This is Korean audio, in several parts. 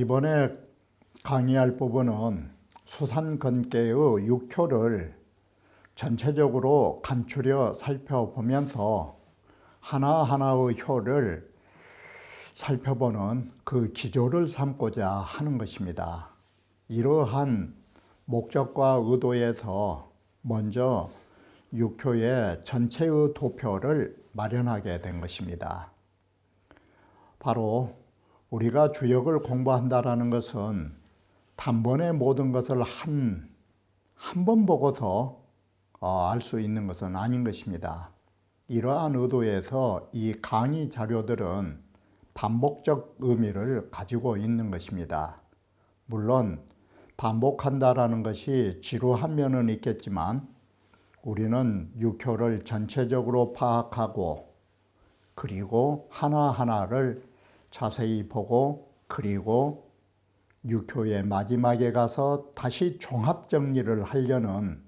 이번에 강의할 부분은 수산건개의 육효를 전체적으로 감추려 살펴보면서 하나하나의 효를 살펴보는 그 기조를 삼고자 하는 것입니다. 이러한 목적과 의도에서 먼저 육효의 전체의 도표를 마련하게 된 것입니다. 바로 우리가 주역을 공부한다는 것은 단번에 모든 것을 한 번 보고서 알 수 있는 것은 아닌 것입니다. 이러한 의도에서 이 강의 자료들은 반복적 의미를 가지고 있는 것입니다. 물론 반복한다라는 것이 지루한 면은 있겠지만 우리는 육효를 전체적으로 파악하고 그리고 하나하나를 자세히 보고 그리고 육효의 마지막에 가서 다시 종합 정리를 하려는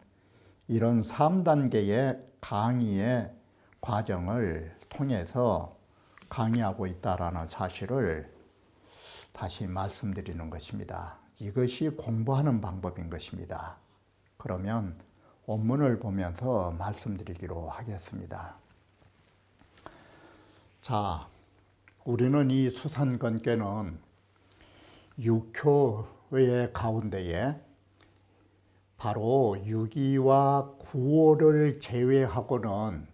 이런 3단계의 강의의 과정을 통해서 강의하고 있다는 사실을 다시 말씀드리는 것입니다. 이것이 공부하는 방법인 것입니다. 그러면 원문을 보면서 말씀드리기로 하겠습니다. 자, 우리는 이 수산건개는 육효의 가운데에 바로 6위와 9호를 제외하고는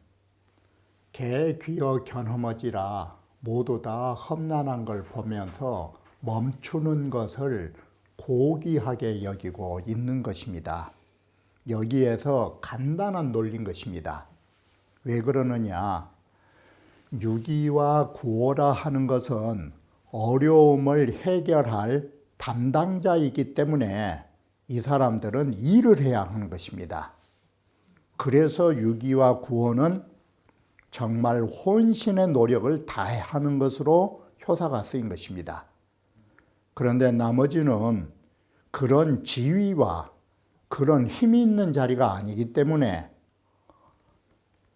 개, 귀어, 견허머지라 모두 다 험난한 걸 보면서 멈추는 것을 고귀하게 여기고 있는 것입니다. 여기에서 간단한 논리인 것입니다. 왜 그러느냐? 6위와 9호라 하는 것은 어려움을 해결할 담당자이기 때문에 이 사람들은 일을 해야 하는 것입니다. 그래서 6위와 9호는 정말 혼신의 노력을 다해야 하는 것으로 효사가 쓰인 것입니다. 그런데 나머지는 그런 지위와 그런 힘이 있는 자리가 아니기 때문에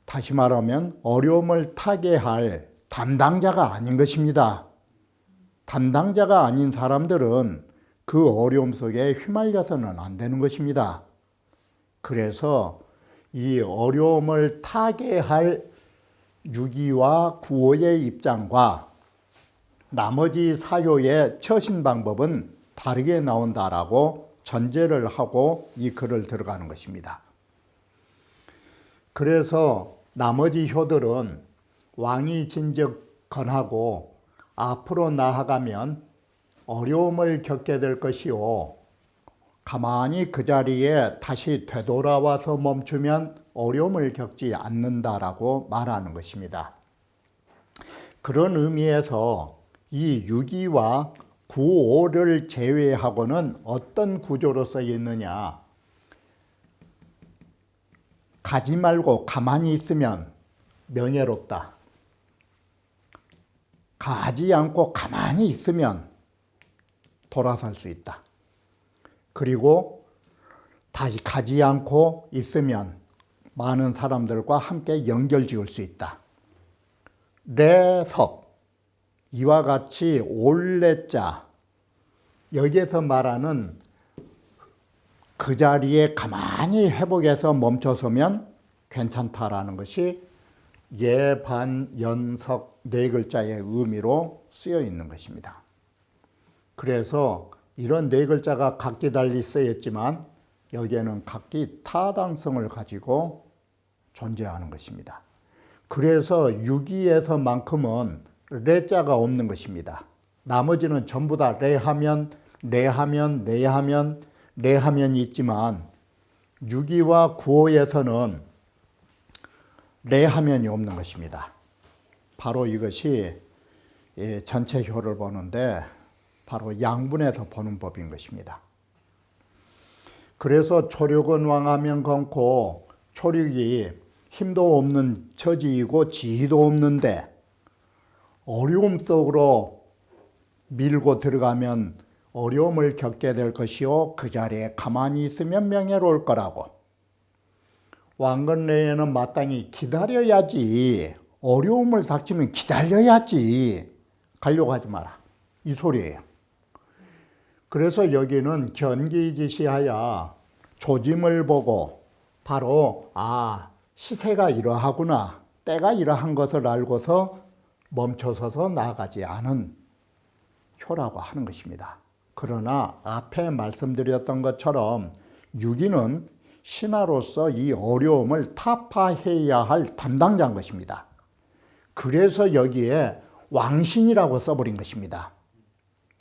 다시 말하면 어려움을 타게 할 담당자가 아닌 것입니다. 담당자가 아닌 사람들은 그 어려움 속에 휘말려서는 안 되는 것입니다. 그래서 이 어려움을 타게 할 6위와 9호의 입장과 나머지 사요의 처신 방법은 다르게 나온다라고 전제를 하고 이 글을 들어가는 것입니다. 그래서 나머지 효들은 왕이 진즉 건하고 앞으로 나아가면 어려움을 겪게 될 것이요 가만히 그 자리에 다시 되돌아와서 멈추면 어려움을 겪지 않는다라고 말하는 것입니다. 그런 의미에서 이 6위와 9호를 제외하고는 어떤 구조로 써 있느냐? 가지 말고 가만히 있으면 명예롭다. 가지 않고 가만히 있으면 돌아설 수 있다. 그리고 다시 가지 않고 있으면 많은 사람들과 함께 연결 지을 수 있다. 레석, 이와 같이 올레자, 여기에서 말하는 그 자리에 가만히 회복해서 멈춰서면 괜찮다라는 것이 예반, 연석 네 글자의 의미로 쓰여 있는 것입니다. 그래서 이런 네 글자가 각기 달리 쓰였지만 여기에는 각기 타당성을 가지고 존재하는 것입니다. 그래서 6위에서만큼은 레자가 없는 것입니다. 나머지는 전부 다 레하면, 레하면, 네하면, 레하면이 있지만 6위와 9호에서는 레하면이 없는 것입니다. 바로 이것이 전체 효를 보는데 바로 양분에서 보는 법인 것입니다. 그래서 초력은 왕하면 건코 초력이 힘도 없는 처지이고 지위도 없는데 어려움 속으로 밀고 들어가면 어려움을 겪게 될 것이요 그 자리에 가만히 있으면 명예로울 거라고. 왕건래에는 마땅히 기다려야지, 어려움을 닥치면 기다려야지 가려고 하지 마라 이 소리예요. 그래서 여기는 견기지시하여 조짐을 보고 바로 시세가 이러하구나, 때가 이러한 것을 알고서 멈춰서서 나아가지 않은 효라고 하는 것입니다. 그러나 앞에 말씀드렸던 것처럼 유기는 신하로서 이 어려움을 타파해야 할 담당자인 것입니다. 그래서 여기에 왕신이라고 써버린 것입니다.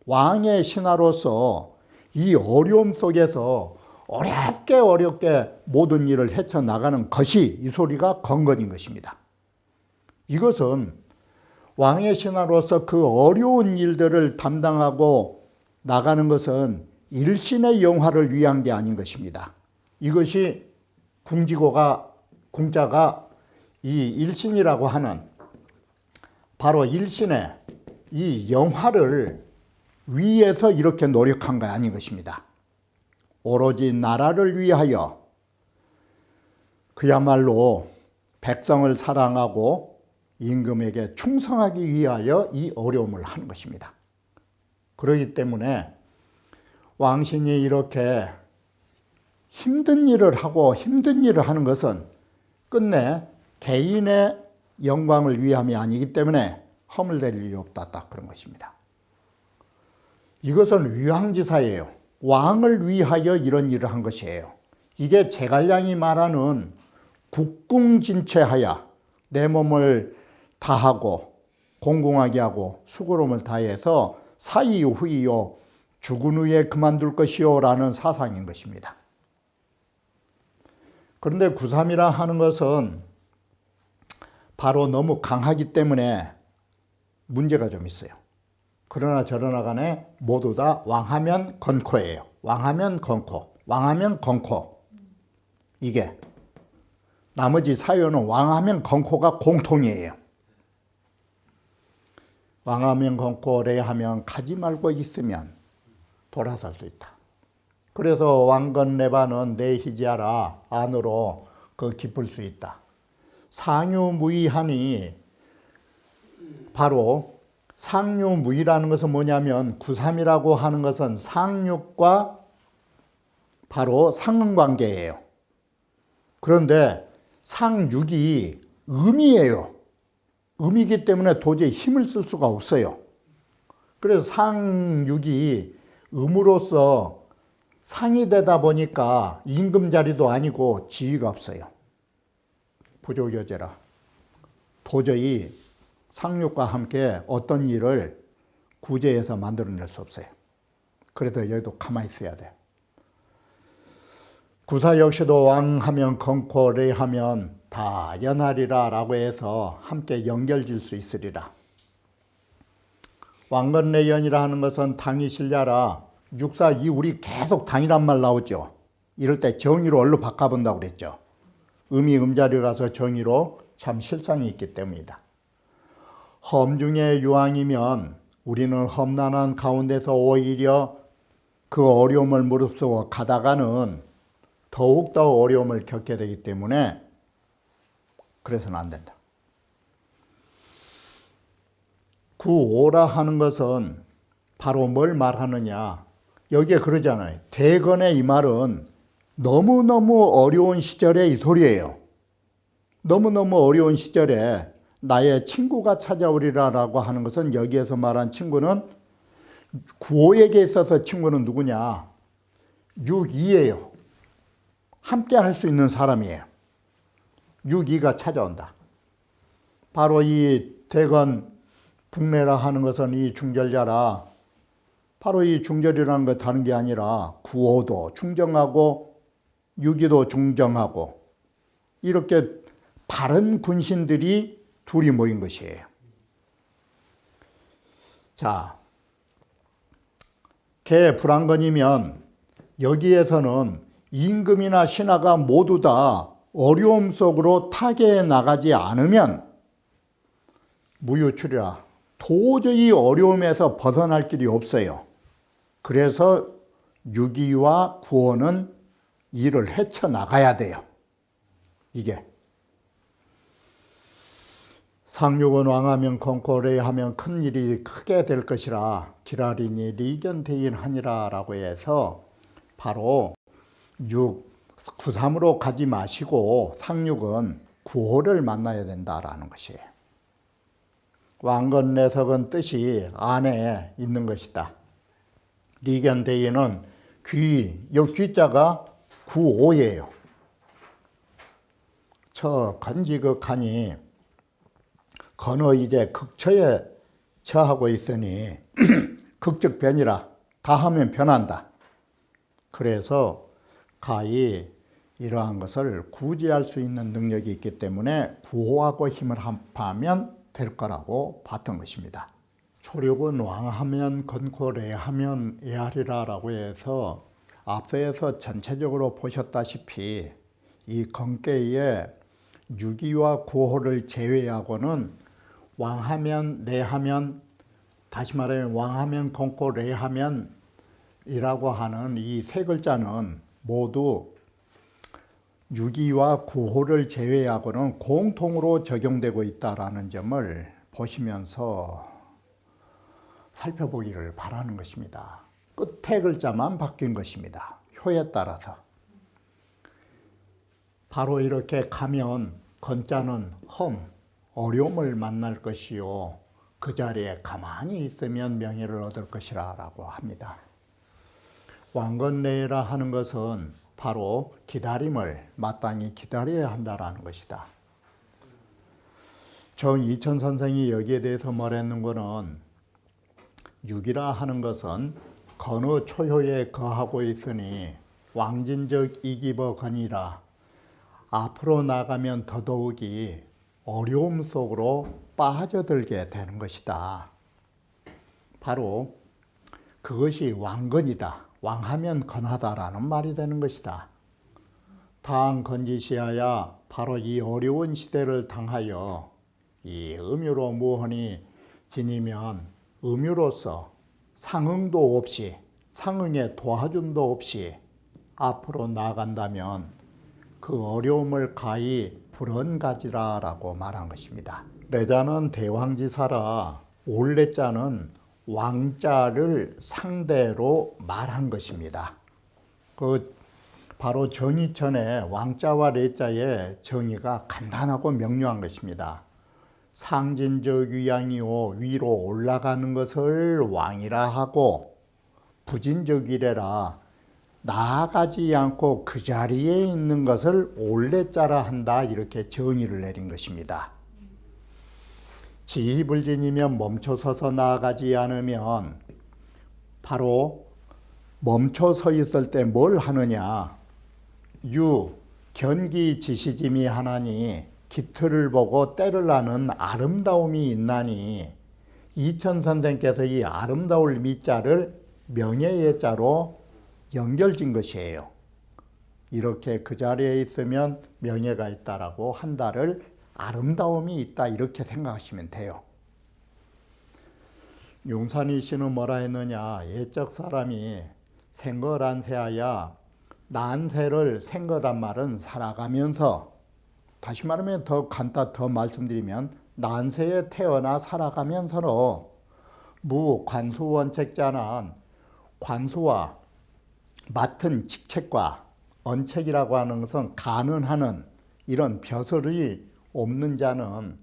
왕의 신하로서 이 어려움 속에서 어렵게 모든 일을 헤쳐나가는 것이 이 소리가 건건인 것입니다. 이것은 왕의 신하로서 그 어려운 일들을 담당하고 나가는 것은 일신의 영화를 위한 게 아닌 것입니다. 이것이 궁자가 이 일신이라고 하는 바로 일신의 이 영화를 위해서 이렇게 노력한 거 아닌 것입니다. 오로지 나라를 위하여 그야말로 백성을 사랑하고 임금에게 충성하기 위하여 이 어려움을 하는 것입니다. 그렇기 때문에 왕신이 이렇게 힘든 일을 하는 것은 끝내 개인의 영광을 위함이 아니기 때문에 허물될 일이 없다, 딱 그런 것입니다. 이것은 위왕지사예요. 왕을 위하여 이런 일을 한 것이에요. 이게 제갈량이 말하는 국궁진체하여 내 몸을 다하고 공공하게 하고 수고로움을 다해서 사이요 후이요 죽은 후에 그만둘 것이요 라는 사상인 것입니다. 그런데 구삼이라 하는 것은 바로 너무 강하기 때문에 문제가 좀 있어요. 그러나 저러나 간에 모두 다 왕하면 건코예요. 왕하면 건코, 왕하면 건코. 이게 나머지 사유는 왕하면 건코가 공통이에요. 왕하면 건코, 레하면 가지 말고 있으면 돌아설 수 있다. 그래서 왕건레바는 내희지하라 안으로 깊을 수 있다. 상유무의하니 바로 상유무의라는 것은 뭐냐면 구삼이라고 하는 것은 상육과 바로 상관관계예요. 그런데 상육이 음이에요. 음이기 때문에 도저히 힘을 쓸 수가 없어요. 그래서 상육이 음으로서 상이 되다 보니까 임금 자리도 아니고 지위가 없어요. 부족여제라. 도저히 상육과 함께 어떤 일을 구제해서 만들어낼 수 없어요. 그래서 여기도 가만히 있어야 돼요. 구사 역시도 왕하면 건코, 레하면 다 연하리라 라고 해서 함께 연결질 수 있으리라. 왕건레연이라 하는 것은 당이 실려라. 육사 이 우리 계속 당이란 말 나오죠. 이럴 때 정의로 얼로 바꿔본다고 그랬죠. 음이 음자리라서 정의로 참 실상이 있기 때문이다. 험 중에 유황이면 우리는 험난한 가운데서 오히려 그 어려움을 무릅쓰고 가다가는 더욱더 어려움을 겪게 되기 때문에 그래서는 안 된다. 구오라 하는 것은 바로 뭘 말하느냐. 여기에 그러잖아요. 대건의 이 말은 너무너무 어려운 시절의 이 소리예요. 너무너무 어려운 시절에 나의 친구가 찾아오리라라고 하는 것은 여기에서 말한 친구는 구호에게 있어서 친구는 누구냐? 육이예요. 함께 할 수 있는 사람이에요. 육이가 찾아온다. 바로 이 대건 북매라 하는 것은 이 중절자라. 바로 이 중절이라는 것 다른 게 아니라 구호도 중정하고 유기도 중정하고 이렇게 바른 군신들이 둘이 모인 것이에요. 자, 개 불안건이면 여기에서는 임금이나 신하가 모두 다 어려움 속으로 타개해 나가지 않으면 무유출이라 도저히 어려움에서 벗어날 길이 없어요. 그래서 유기와 구호는 이를 헤쳐나가야 돼요. 이게 상륙은 왕하면 건코레 하면 큰 일이 크게 될 것이라 기라리니 리견대인하니라 라고 해서 바로 93으로 가지 마시고 상륙은 구호를 만나야 된다라는 것이에요. 왕건내석은 뜻이 안에 있는 것이다. 리견대인은 귀, 이 귀자가 구오예요. 건지극하니 건어 이제 극처에 처하고 있으니 극적 변이라 다 하면 변한다. 그래서 가히 이러한 것을 구제할 수 있는 능력이 있기 때문에 구호하고 힘을 합하면 될 거라고 봤던 것입니다. 초력은 왕하면 건코 레하면 에하리라라고 해서 앞서에서 전체적으로 보셨다시피 이 건계의 유기와 구호를 제외하고는 왕하면 레하면, 다시 말하면 왕하면 건코 레하면 이라고 하는 이 세 글자는 모두 유기와 구호를 제외하고는 공통으로 적용되고 있다라는 점을 보시면서 살펴보기를 바라는 것입니다. 끝에 글자만 바뀐 것입니다. 효에 따라서. 바로 이렇게 가면 건자는 어려움을 만날 것이요 그 자리에 가만히 있으면 명예를 얻을 것이라 라고 합니다. 왕건내라 하는 것은 바로 기다림을 마땅히 기다려야 한다라는 것이다. 정이천 선생이 여기에 대해서 말했는 것은 육이라 하는 것은 건의 초효에 거하고 있으니 왕진적 이기버 건이라 앞으로 나가면 더더욱이 어려움 속으로 빠져들게 되는 것이다. 바로 그것이 왕건이다. 왕하면 건하다라는 말이 되는 것이다. 당 건지시하야 바로 이 어려운 시대를 당하여 이 음유로 무헌이 지니면 음유로서 상응도 없이 상응의 도와줌도 없이 앞으로 나아간다면 그 어려움을 가히 불언가지라라고 말한 것입니다. 레자는 대왕지사라 올레자는 왕자를 상대로 말한 것입니다. 바로 정의천의 왕자와 레자의 정의가 간단하고 명료한 것입니다. 상진적 위양이요 위로 올라가는 것을 왕이라 하고 부진적 위례라 나아가지 않고 그 자리에 있는 것을 올레자라 한다 이렇게 정의를 내린 것입니다. 지희불진이면 멈춰서서 나아가지 않으면 바로 멈춰서 있을 때 뭘 하느냐 견기지시짐이 하나니 기틀을 보고 때를 아는 아름다움이 있나니 이천 선생께서 이 아름다울 미자를 명예의 자로 연결진 것이에요. 이렇게 그 자리에 있으면 명예가 있다라고 한다를 아름다움이 있다 이렇게 생각하시면 돼요. 용산이 씨는 뭐라 했느냐 예적 사람이 생거란세하야 난세를 생거란 말은 살아가면서 다시 말하면 더 말씀드리면 난세에 태어나 살아가면서로 무관수원책자는 관수와 맡은 직책과 언책이라고 하는 것은 가능하는 이런 벼슬이 없는 자는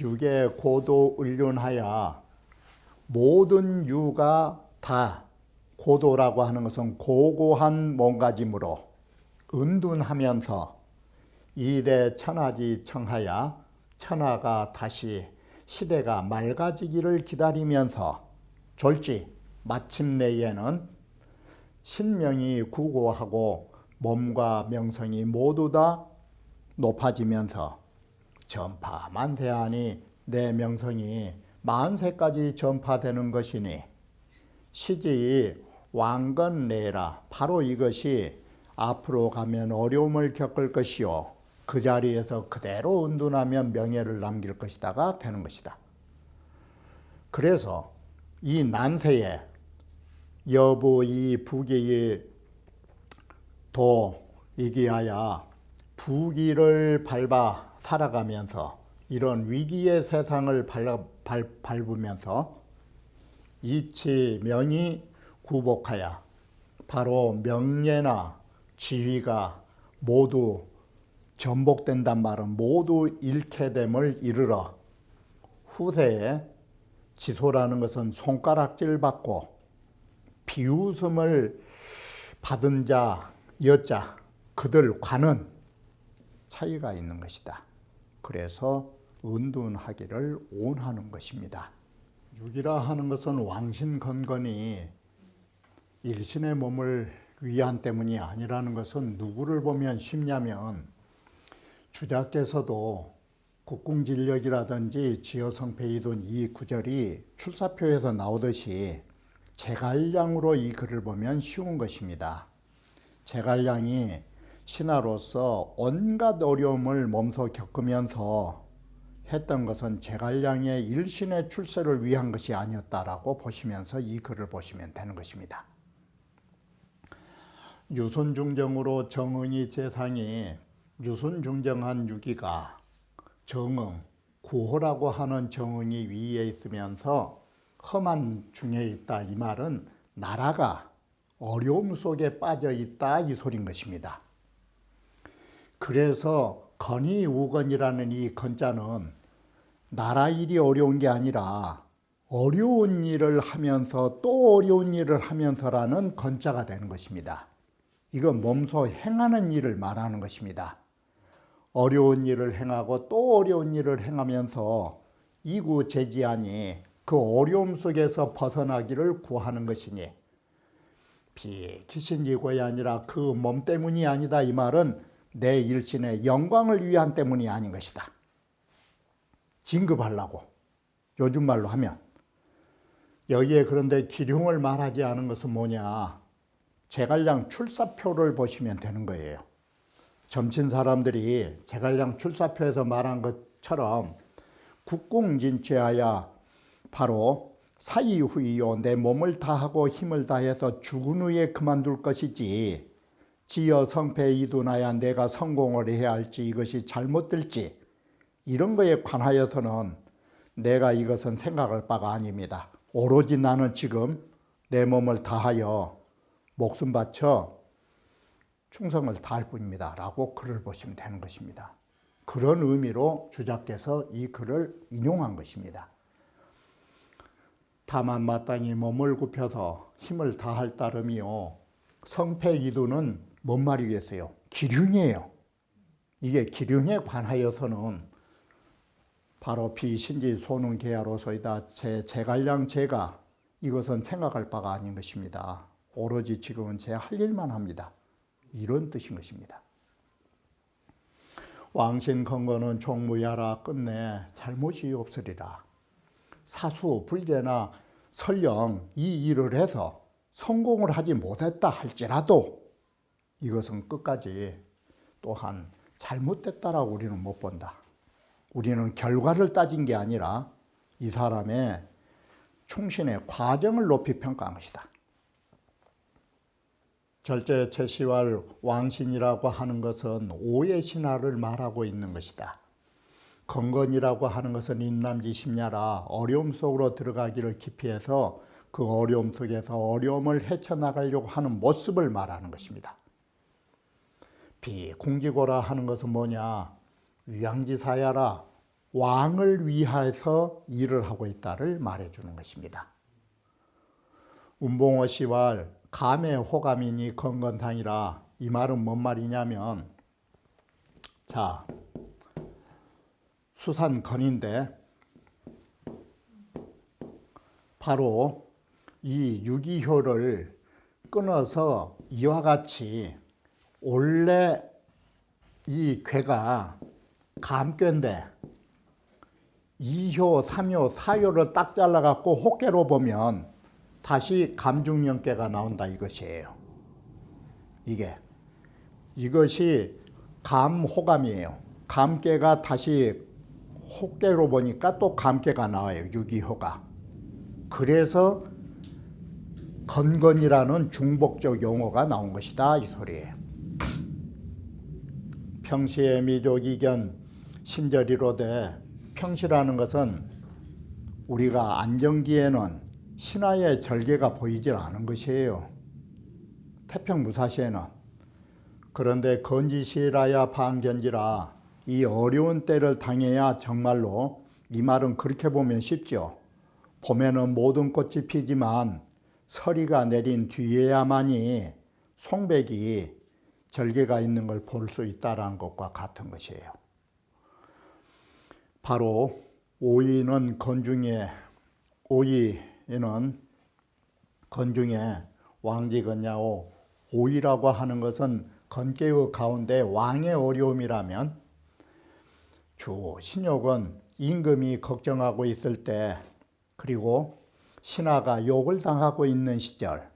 육의 고도 을륜하여 모든 유가 다 고도라고 하는 것은 고고한 몸가짐으로 은둔하면서 일에 천하지 청하여 천하가 다시 시대가 맑아지기를 기다리면서 졸지 마침내에는 신명이 구고하고 몸과 명성이 모두 다 높아지면서 전파 만세하니 내 명성이 만세까지 전파되는 것이니 시지 왕건내라 바로 이것이 앞으로 가면 어려움을 겪을 것이요 그 자리에서 그대로 은둔하면 명예를 남길 것이다가 되는 것이다. 그래서 이 난세에 여부 이 부귀의 도 이기하여 부귀를 밟아 살아가면서 이런 위기의 세상을 밟으면서 이치 명이 구복하여 바로 명예나 지위가 모두 전복된단 말은 모두 잃게 됨을 이르러 후세에 지소라는 것은 손가락질 받고 비웃음을 받은 자, 여자, 그들과는 차이가 있는 것이다. 그래서 은둔하기를 원하는 것입니다. 육이라 하는 것은 왕신건건이 일신의 몸을 위한 때문이 아니라는 것은 누구를 보면 쉽냐면 주자께서도 국궁진력이라든지 지어성패이돈 이 구절이 출사표에서 나오듯이 제갈량으로 이 글을 보면 쉬운 것입니다. 제갈량이 신하로서 온갖 어려움을 몸소 겪으면서 했던 것은 제갈량의 일신의 출세를 위한 것이 아니었다라고 보시면서 이 글을 보시면 되는 것입니다. 유순중정으로 정응이 재상이 유순중정한 유기가 정응, 구호라고 하는 정응이 위에 있으면서 험한 중에 있다. 이 말은 나라가 어려움 속에 빠져 있다 이 소린 것입니다. 그래서 건의우건이라는 이 건자는 나라 일이 어려운 게 아니라 어려운 일을 하면서 또 어려운 일을 하면서라는 건자가 되는 것입니다. 이건 몸소 행하는 일을 말하는 것입니다. 어려운 일을 행하고 또 어려운 일을 행하면서 이구제지하니 그 어려움 속에서 벗어나기를 구하는 것이니 비기신이고이 아니라 그 몸 때문이 아니다. 이 말은 내 일신의 영광을 위한 때문이 아닌 것이다. 진급하려고 요즘 말로 하면 여기에 그런데 기륭을 말하지 않은 것은 뭐냐? 제갈량 출사표를 보시면 되는 거예요. 점친 사람들이 제갈량 출사표에서 말한 것처럼 국궁진취하여 바로 사이후이요 내 몸을 다하고 힘을 다해서 죽은 후에 그만둘 것이지 지어 성패 이둔하여 내가 성공을 해야 할지 이것이 잘못될지 이런 거에 관하여서는 내가 이것은 생각할 바가 아닙니다. 오로지 나는 지금 내 몸을 다하여 목숨 바쳐 충성을 다할 뿐입니다. 라고 글을 보시면 되는 것입니다. 그런 의미로 주자께서 이 글을 인용한 것입니다. 다만 마땅히 몸을 굽혀서 힘을 다할 따름이요. 성패이두는 뭔 말이겠어요? 기륭이에요. 이게 기륭에 관하여서는 바로 비신지 소능계야로서이다. 제갈량 제가 이것은 생각할 바가 아닌 것입니다. 오로지 지금은 제 할 일만 합니다. 이런 뜻인 것입니다. 왕신건건은 종무야라 끝내 잘못이 없으리라. 사수, 불제나 설령 이 일을 해서 성공을 하지 못했다 할지라도 이것은 끝까지 또한 잘못됐다라고 우리는 못 본다. 우리는 결과를 따진 게 아니라 이 사람의 충신의 과정을 높이 평가한 것이다. 절제 최시왈 왕신이라고 하는 것은 오의 신하를 말하고 있는 것이다. 건건이라고 하는 것은 임남지심야라 어려움 속으로 들어가기를 기피해서 그 어려움 속에서 어려움을 헤쳐나가려고 하는 모습을 말하는 것입니다. 비공지고라 하는 것은 뭐냐? 위양지사야라 왕을 위해서 일을 하고 있다를 말해주는 것입니다. 운봉어 시왈 감의 호감이니 건건상이라 이 말은 뭔 말이냐면 자 수산건인데 바로 이 유기효를 끊어서 이와 같이 원래 이 괴가 감괴인데 2효, 3효, 4효를 딱 잘라갖고 혹계로 보면 다시 감중연괴가 나온다 이것이에요. 이게 이것이 감호감이에요. 감깨가 다시 호깨로 보니까 또 감깨가 나와요. 유기호가. 그래서 건건이라는 중복적 용어가 나온 것이다 이 소리예요. 평시에 미족이견 신절이로되 평시라는 것은 우리가 안정기에는 신하의 절개가 보이질 않은 것이에요. 태평무사시에는. 그런데 건지시라야 반견지라 이 어려운 때를 당해야 정말로 이 말은 그렇게 보면 쉽죠. 봄에는 모든 꽃이 피지만 서리가 내린 뒤에야만이 송백이 절개가 있는 걸 볼 수 있다는 것과 같은 것이에요. 바로 오이는 건중에 왕지건야오 오이라고 하는 것은 건계의 가운데 왕의 어려움이라면 주 신욕은 임금이 걱정하고 있을 때 그리고 신하가 욕을 당하고 있는 시절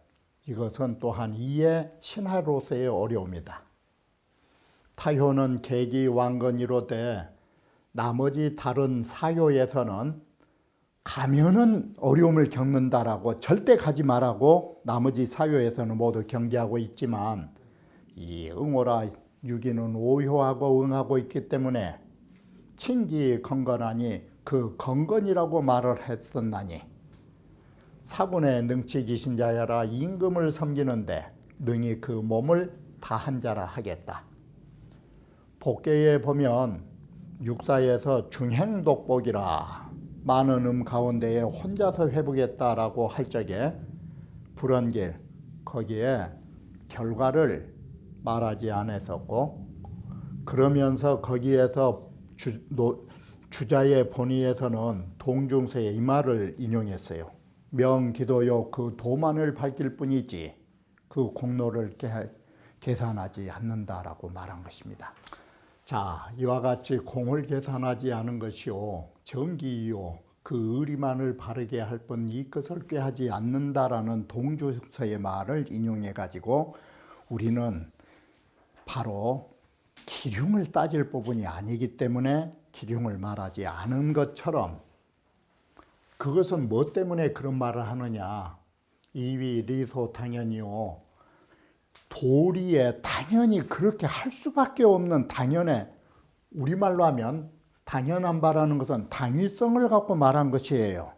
이것은 또한 이의 신하로서의 어려움이다. 타효는 계기 왕건이로되 나머지 다른 사효에서는 가면은 어려움을 겪는다라고 절대 가지 말라고 나머지 사효에서는 모두 경계하고 있지만 이 응오라 유기는 오효하고 응하고 있기 때문에 친기 건건하니 그 건건이라고 말을 했었나니 사군의 능치기신 자야라 임금을 섬기는데 능히 그 몸을 다한 자라 하겠다. 복계에 보면 육사에서 중행독복이라 많은 가운데에 혼자서 회복했다라고 할 적에 불언길 거기에 결과를 말하지 않았었고 그러면서 거기에서 주자의 본의에서는 동중서의 이 말을 인용했어요. 명기도요 그 도만을 밝힐 뿐이지 그 공로를 계산하지 않는다라고 말한 것입니다. 자, 이와 같이 공을 계산하지 않은 것이요 정기요 그 의리만을 바르게 할 뿐 이 것을 꾀하지 않는다라는 동주서의 말을 인용해 가지고 우리는 바로 기륭을 따질 부분이 아니기 때문에 기륭을 말하지 않은 것처럼 그것은 뭐 때문에 그런 말을 하느냐. 이위 리소 당연히요. 도리에 당연히 그렇게 할 수밖에 없는 당연에 우리말로 하면 당연한 바라는 것은 당위성을 갖고 말한 것이에요.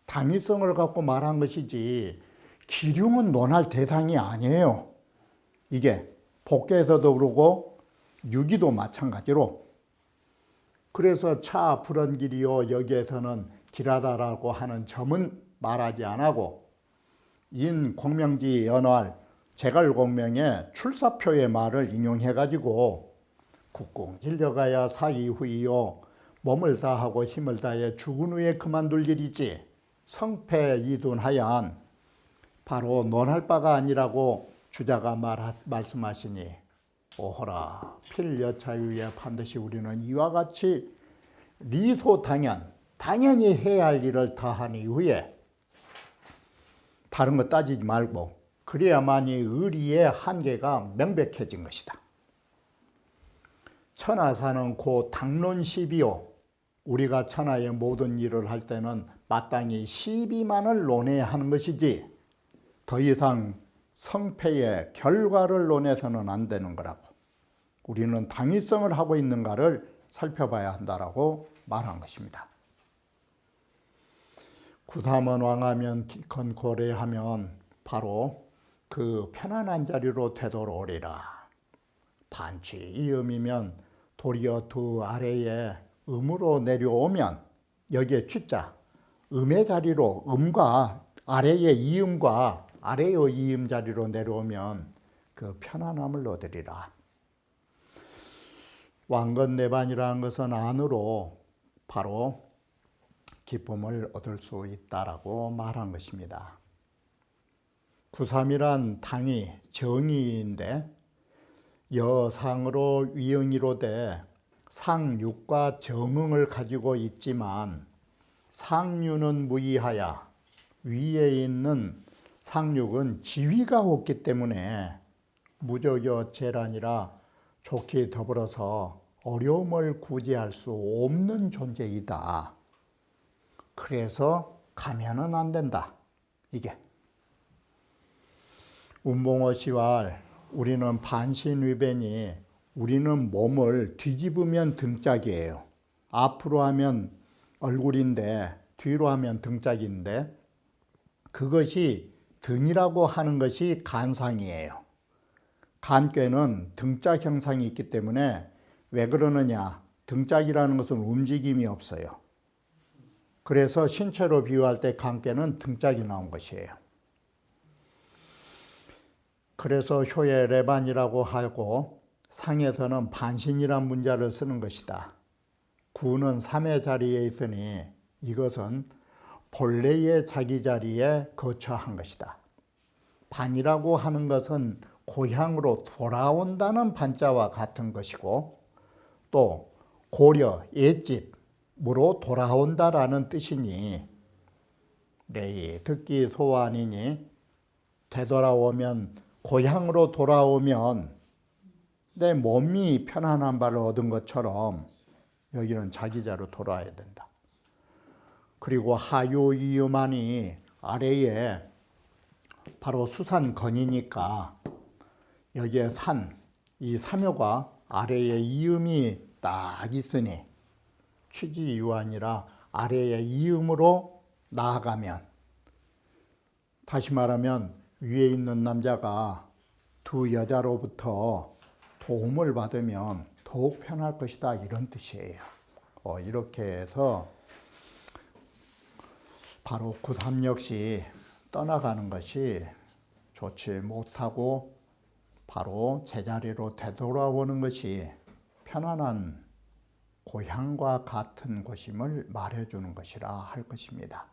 당위성을 갖고 말한 것이지 기륭은 논할 대상이 아니에요. 이게 복계에서도 그러고 유기도 마찬가지로. 그래서 차 불언길이요 여기에서는 길하다라고 하는 점은 말하지 않고 인 공명지 연활 제갈공명의 출사표의 말을 인용해가지고 국궁 질려가야 사이후이요 몸을 다하고 힘을 다해 죽은 후에 그만둘 일이지 성패이둔하얀 바로 논할 바가 아니라고 주자가 말씀하시니 오호라 필여차유에 반드시 우리는 이와 같이 리소 당연히 해야 할 일을 다한 이후에 다른 거 따지지 말고 그래야만이 의리의 한계가 명백해진 것이다. 천하사는 고 당론시비요. 우리가 천하의 모든 일을 할 때는 마땅히 시비만을 논해야 하는 것이지 더 이상 성패의 결과를 논해서는 안 되는 거라고. 우리는 당위성을 하고 있는가를 살펴봐야 한다라고 말한 것입니다. 구삼원 왕하면 건고래하면 바로 그 편안한 자리로 되돌아오리라. 반취 이음이면 도리어 두 아래에 음으로 내려오면 여기에 취자 음의 자리로 음과 아래의 이음과 아래의 이음 자리로 내려오면 그 편안함을 얻으리라. 왕건내반이라는 것은 안으로 바로 기쁨을 얻을 수 있다라고 말한 것입니다. 구삼이란 당이 정의인데 여상으로 위응이로되 상육과 정응을 가지고 있지만 상류는 무의하야 위에 있는 상육은 지위가 없기 때문에 무적여 재란이라 좋게 더불어서 어려움을 구제할 수 없는 존재이다. 그래서 가면은 안 된다. 이게 운봉어 시왈 우리는 반신위변이 우리는 몸을 뒤집으면 등짝이에요. 앞으로 하면 얼굴인데 뒤로 하면 등짝인데 그것이 등이라고 하는 것이 간상이에요. 간꾀는 등짝 형상이 있기 때문에 왜 그러느냐? 등짝이라는 것은 움직임이 없어요. 그래서 신체로 비유할 때 간꾀는 등짝이 나온 것이에요. 그래서 효에 레반이라고 하고 상에서는 반신이란 문자를 쓰는 것이다. 구는 3의 자리에 있으니 이것은 본래의 자기 자리에 거처한 것이다. 반이라고 하는 것은 고향으로 돌아온다는 반자와 같은 것이고 또 고려, 옛집으로 돌아온다라는 뜻이니 레이 듣기 소환이니 되돌아오면 고향으로 돌아오면 내 몸이 편안한 바를 얻은 것처럼 여기는 자기자로 돌아와야 된다. 그리고 하유이유만이 아래에 바로 수산건이니까 여기에 이 삼효가 아래에 이음이 딱 있으니 취지유한이라 아래에 이음으로 나아가면 다시 말하면 위에 있는 남자가 두 여자로부터 도움을 받으면 더욱 편할 것이다 이런 뜻이에요. 이렇게 해서 바로 구3 역시 떠나가는 것이 좋지 못하고 바로 제자리로 되돌아오는 것이 편안한 고향과 같은 곳임을 말해주는 것이라 할 것입니다.